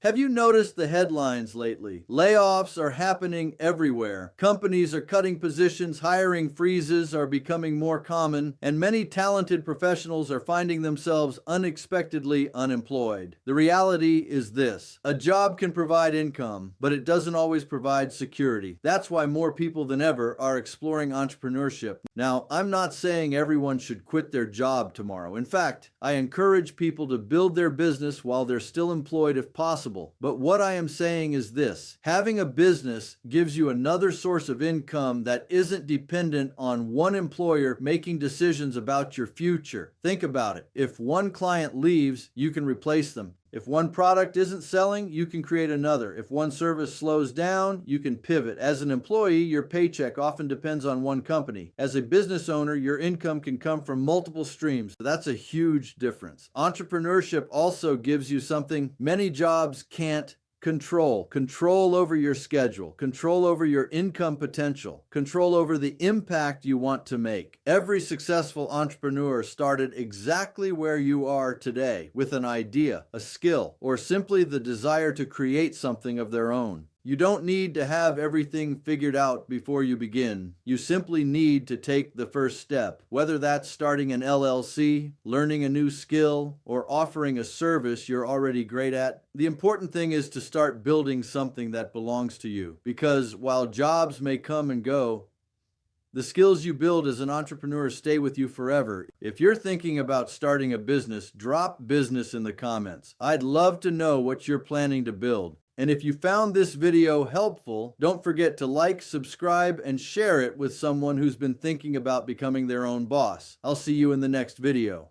Have you noticed the headlines lately? Layoffs are happening everywhere. Companies are cutting positions, hiring freezes are becoming more common, and many talented professionals are finding themselves unexpectedly unemployed. The reality is this: a job can provide income, but it doesn't always provide security. That's why more people than ever are exploring entrepreneurship. Now, I'm not saying everyone should quit their job tomorrow. In fact, I encourage people to build their business while they're still employed if possible. But what I am saying is this: having a business gives you another source of income that isn't dependent on one employer making decisions about your future. Think about it. If one client leaves, you can replace them. If one product isn't selling, you can create another. If one service slows down, you can pivot. As an employee, your paycheck often depends on one company. As a business owner, your income can come from multiple streams. That's a huge difference. Entrepreneurship also gives you something many jobs can't: control over your schedule, control over your income potential, control over the impact you want to make. Every successful entrepreneur started exactly where you are today, with an idea, a skill, or simply the desire to create something of their own. You don't need to have everything figured out before you begin. You simply need to take the first step, whether that's starting an LLC, learning a new skill, or offering a service you're already great at. The important thing is to start building something that belongs to you, because while jobs may come and go, the skills you build as an entrepreneur stay with you forever. If you're thinking about starting a business, drop business in the comments. I'd love to know what you're planning to build. And if you found this video helpful, don't forget to like, subscribe, and share it with someone who's been thinking about becoming their own boss. I'll see you in the next video.